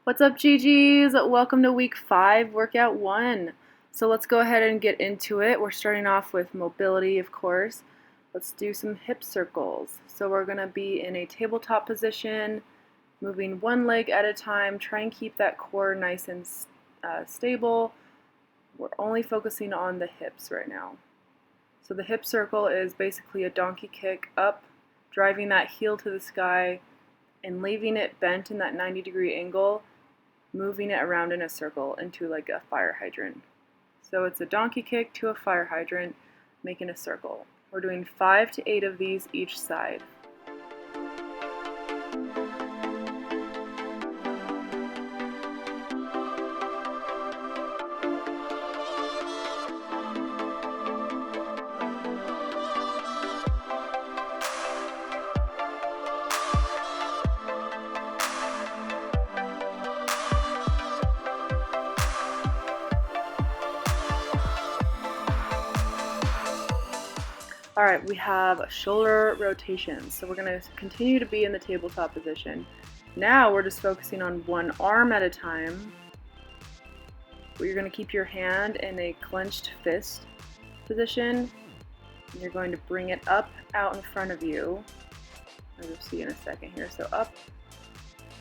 What's up, GGs? Welcome to week 5, workout 1. So let's go ahead and get into it. We're starting off with mobility, of course. Let's do some hip circles. So we're going to be in a tabletop position, moving one leg at a time. Try and keep that core nice and stable. We're only focusing on the hips right now. So the hip circle is basically a donkey kick up, driving that heel to the sky, and leaving it bent in that 90-degree angle, moving it around in a circle into like a fire hydrant. So it's a donkey kick to a fire hydrant, making a circle. We're doing 5 to 8 of these each side. Alright, we have shoulder rotations, so we're going to continue to be in the tabletop position. Now we're just focusing on one arm at a time. You're going to keep your hand in a clenched fist position, and you're going to bring it up out in front of you, as you'll see in a second here. So up,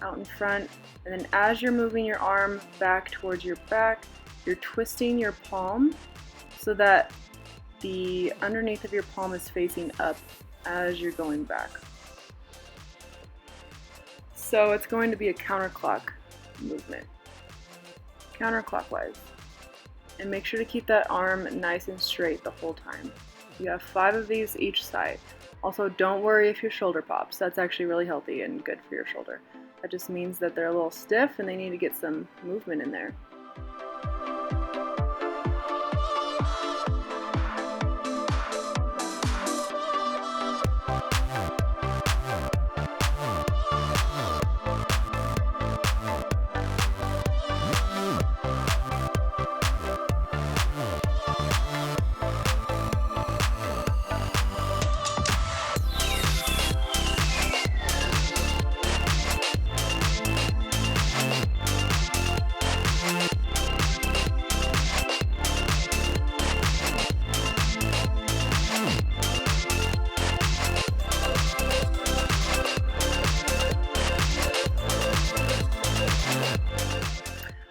out in front, and then as you're moving your arm back towards your back, you're twisting your palm so that the underneath of your palm is facing up as you're going back. So it's going to be a counterclock movement, counterclockwise. And make sure to keep that arm nice and straight the whole time. You have 5 of these each side. Also, don't worry if your shoulder pops. That's actually really healthy and good for your shoulder. That just means that they're a little stiff and they need to get some movement in there.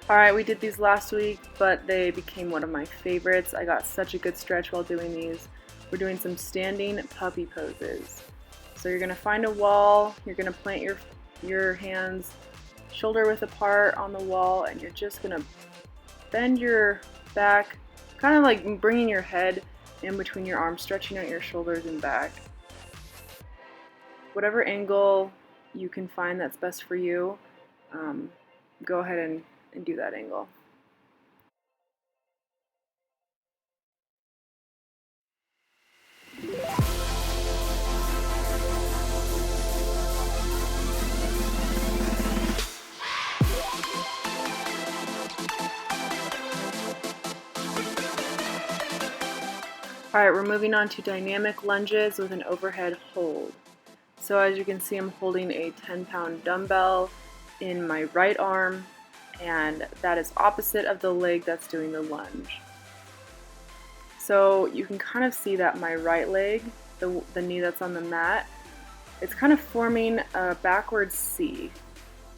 Alright, we did these last week, but they became one of my favorites. I got such a good stretch while doing these. We're doing some standing puppy poses. So you're going to find a wall, you're going to plant your hands shoulder width apart on the wall, and you're just going to bend your back, kind of like bringing your head in between your arms, stretching out your shoulders and back. Whatever angle you can find that's best for you, go ahead and do that angle. Alright, we're moving on to dynamic lunges with an overhead hold. So as you can see, I'm holding a 10-pound dumbbell in my right arm, and that is opposite of the leg that's doing the lunge. So you can kind of see that my right leg, the knee that's on the mat, it's kind of forming a backwards C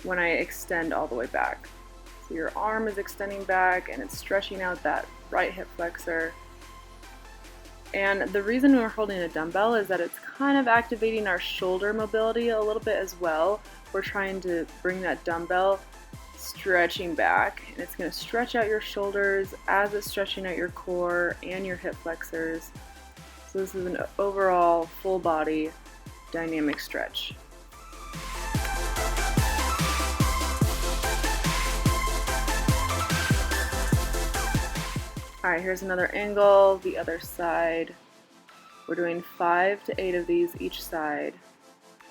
when I extend all the way back. So your arm is extending back and it's stretching out that right hip flexor. And the reason we're holding a dumbbell is that it's kind of activating our shoulder mobility a little bit as well. We're trying to bring that dumbbell stretching back, and it's going to stretch out your shoulders as it's stretching out your core and your hip flexors. So this is an overall full body dynamic stretch. Alright, here's another angle, the other side. We're doing 5 to 8 of these each side.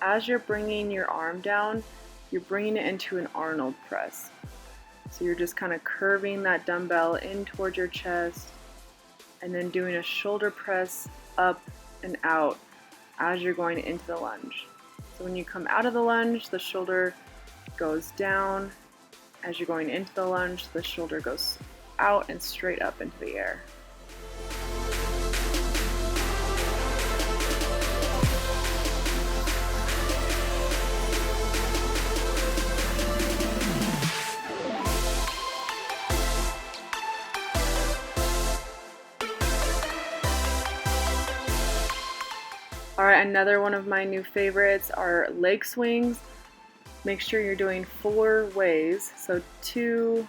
As you're bringing your arm down, you're bringing it into an Arnold press. So you're just kind of curving that dumbbell in towards your chest and then doing a shoulder press up and out as you're going into the lunge. So when you come out of the lunge, the shoulder goes down As you're going into the lunge, the shoulder goes out and straight up into the air. Alright, another one of my new favorites are leg swings. Make sure you're doing 4 ways, so 2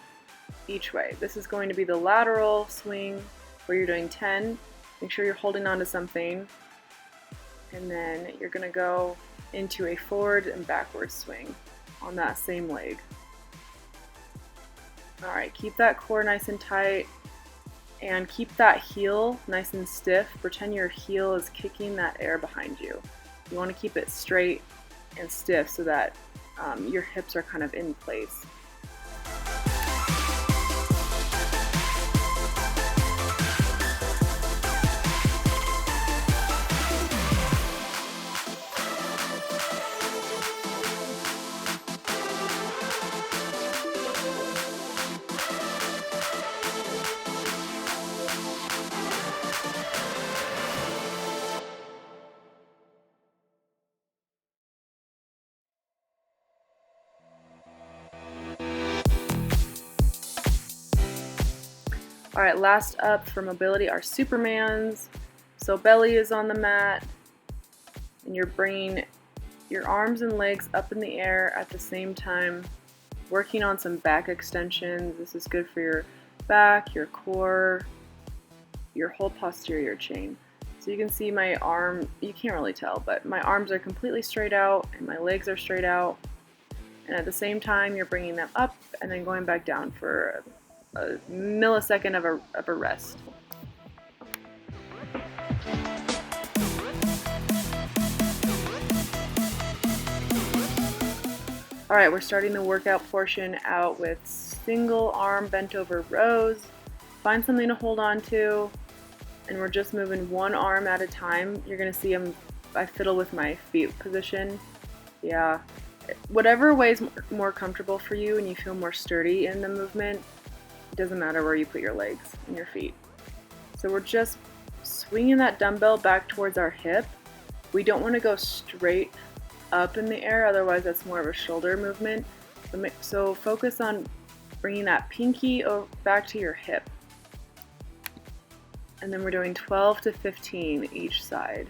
each way. This is going to be the lateral swing where you're doing 10. Make sure you're holding on to something. And then you're going to go into a forward and backward swing on that same leg. Alright, keep that core nice and tight. And keep that heel nice and stiff. Pretend your heel is kicking that air behind you. You want to keep it straight and stiff so that your hips are kind of in place. Alright, last up for mobility are Supermans. So belly is on the mat, and you're bringing your arms and legs up in the air at the same time, working on some back extensions. This is good for your back, your core, your whole posterior chain. So you can see my arm, you can't really tell, but my arms are completely straight out and my legs are straight out. And at the same time, you're bringing them up and then going back down for a millisecond of a rest. Alright, we're starting the workout portion out with single arm bent over rows. Find something to hold on to, and we're just moving one arm at a time. You're going to see I fiddle with my feet position. Yeah, whatever way is more comfortable for you and you feel more sturdy in the movement. Doesn't matter where you put your legs and your feet. So we're just swinging that dumbbell back towards our hip. We don't want to go straight up in the air, otherwise that's more of a shoulder movement. So focus on bringing that pinky back to your hip. And then we're doing 12 to 15 each side.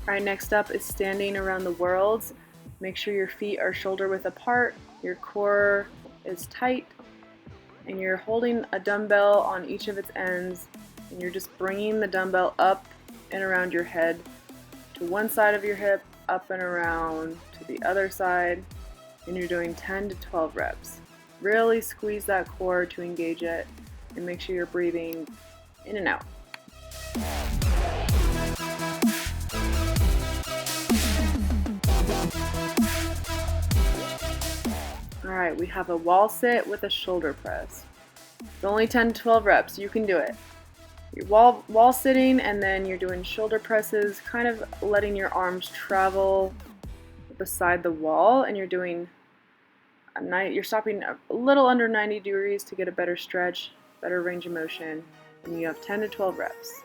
Alright, next up is standing around the worlds. Make sure your feet are shoulder width apart, your core is tight, and you're holding a dumbbell on each of its ends, and you're just bringing the dumbbell up and around your head to one side of your hip, up and around to the other side, and you're doing 10 to 12 reps. Really squeeze that core to engage it, and make sure you're breathing in and out. Alright, we have a wall sit with a shoulder press. It's only 10 to 12 reps. You can do it. You're wall sitting, and then you're doing shoulder presses, kind of letting your arms travel beside the wall, and you're doing you're stopping a little under 90 degrees to get a better stretch, better range of motion, and you have 10 to 12 reps.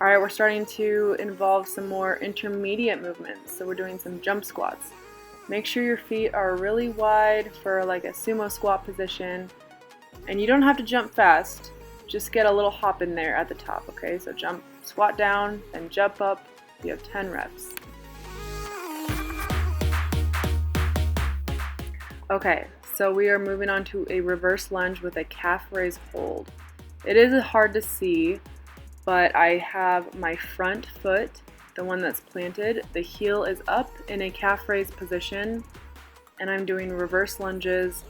Alright, we're starting to involve some more intermediate movements. So we're doing some jump squats. Make sure your feet are really wide for like a sumo squat position. And you don't have to jump fast. Just get a little hop in there at the top, okay? So squat down, then jump up. You have 10 reps. Okay, so we are moving on to a reverse lunge with a calf raise hold. It is hard to see, but I have my front foot, the one that's planted, the heel is up in a calf raise position, and I'm doing reverse lunges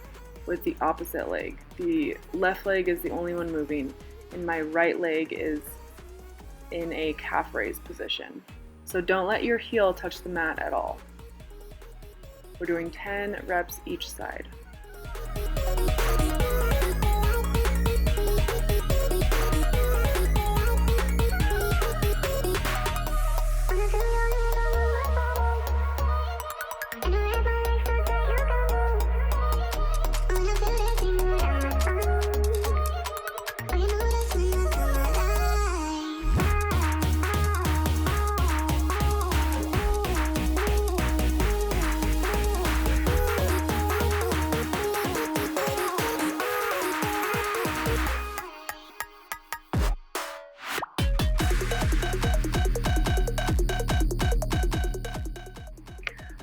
with the opposite leg. The left leg is the only one moving, and my right leg is in a calf raise position. So don't let your heel touch the mat at all. We're doing 10 reps each side.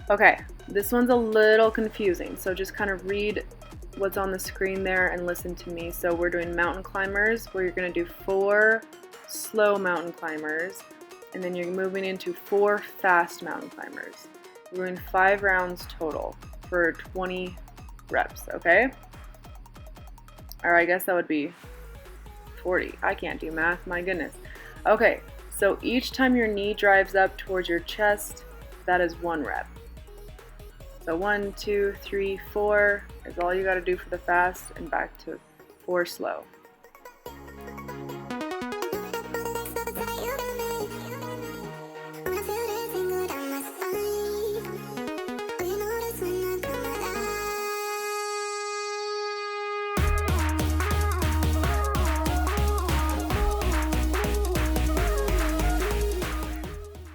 Okay, this one's a little confusing, so just kind of read what's on the screen there and listen to me. So we're doing mountain climbers, where you're going to do 4 slow mountain climbers, and then you're moving into 4 fast mountain climbers. We're doing 5 rounds total for 20 reps, okay? Or I guess that would be 40. I can't do math, my goodness. Okay, so each time your knee drives up towards your chest, that is 1 rep. So 1, 2, 3, 4 is all you got to do for the fast, and back to 4 slow.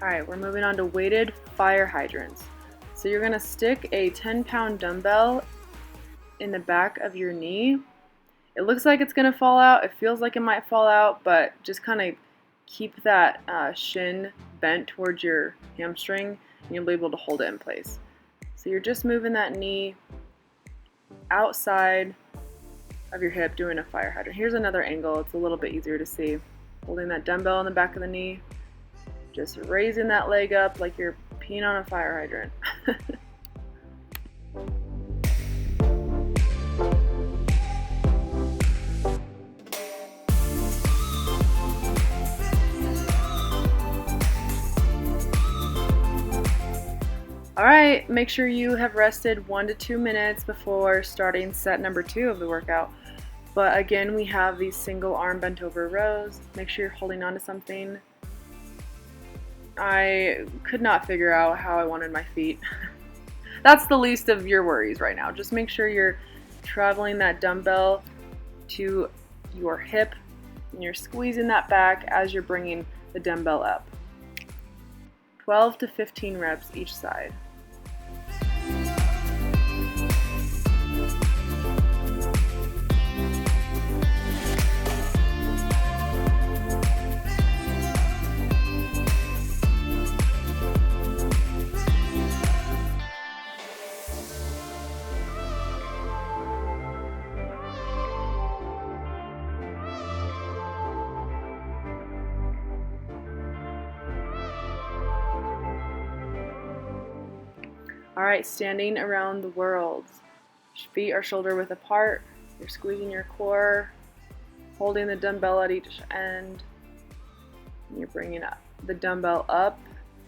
Alright, we're moving on to weighted fire hydrants. So you're going to stick a 10-pound dumbbell in the back of your knee. It looks like it's going to fall out. It feels like it might fall out, but just kind of keep that shin bent towards your hamstring, and you'll be able to hold it in place. So you're just moving that knee outside of your hip, doing a fire hydrant. Here's another angle. It's a little bit easier to see. Holding that dumbbell in the back of the knee, just raising that leg up like you're peeing on a fire hydrant. Alright, make sure you have rested 1 to 2 minutes before starting set number 2 of the workout. But again, we have these single arm bent over rows. Make sure you're holding on to something. I could not figure out how I wanted my feet. That's the least of your worries right now. Just make sure you're traveling that dumbbell to your hip and you're squeezing that back as you're bringing the dumbbell up. 12 to 15 reps each side. Alright, standing around the world. Feet are shoulder width apart. You're squeezing your core, holding the dumbbell at each end. And you're bringing the dumbbell up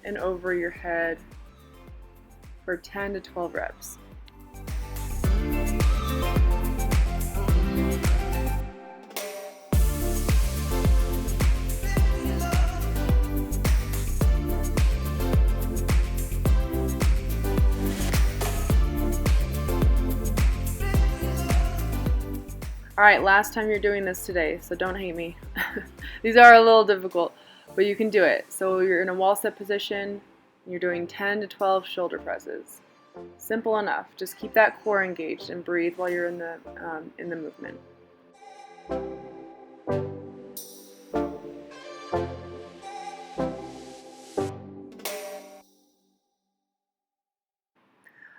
and over your head for 10 to 12 reps. Alright, last time you're doing this today, so don't hate me. These are a little difficult, but you can do it. So you're in a wall sit position, and you're doing 10 to 12 shoulder presses. Simple enough. Just keep that core engaged and breathe while you're in the movement.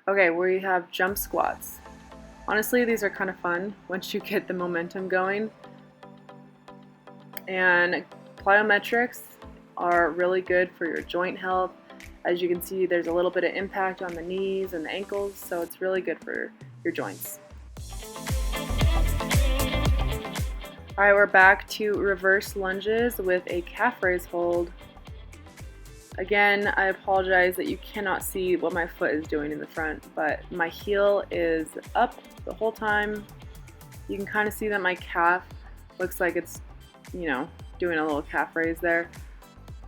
Okay, we have jump squats. Honestly, these are kind of fun once you get the momentum going. And plyometrics are really good for your joint health. As you can see, there's a little bit of impact on the knees and the ankles, so it's really good for your joints. All right, we're back to reverse lunges with a calf raise hold. Again, I apologize that you cannot see what my foot is doing in the front, but my heel is up the whole time. You can kind of see that my calf looks like it's, doing a little calf raise there,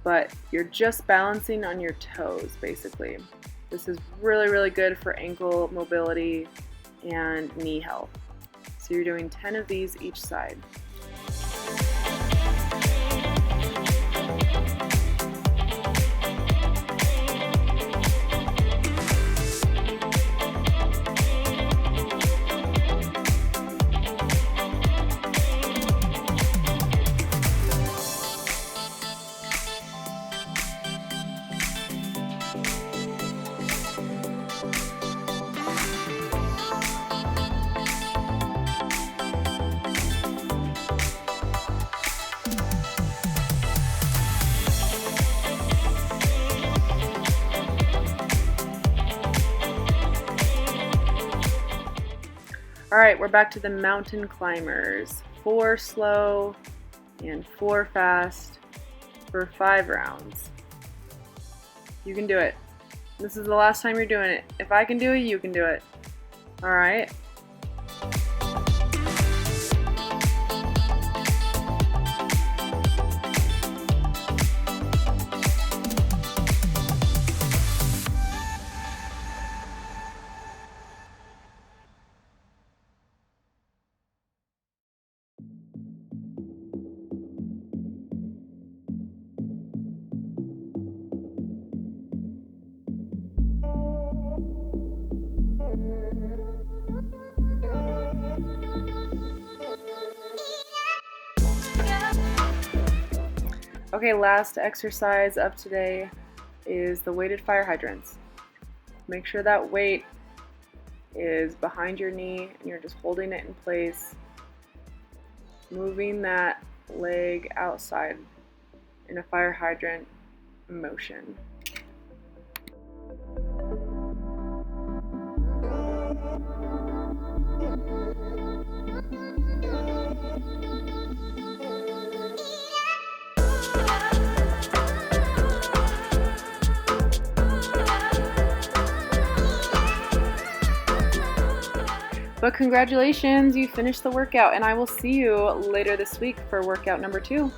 but you're just balancing on your toes, basically. This is really, really good for ankle mobility and knee health. So you're doing 10 of these each side. All right, we're back to the mountain climbers. 4 slow and 4 fast for 5 rounds. You can do it. This is the last time you're doing it. If I can do it, you can do it. All right. Okay, last exercise of today is the weighted fire hydrants. Make sure that weight is behind your knee and you're just holding it in place, moving that leg outside in a fire hydrant motion. But congratulations, you finished the workout, and I will see you later this week for workout number 2.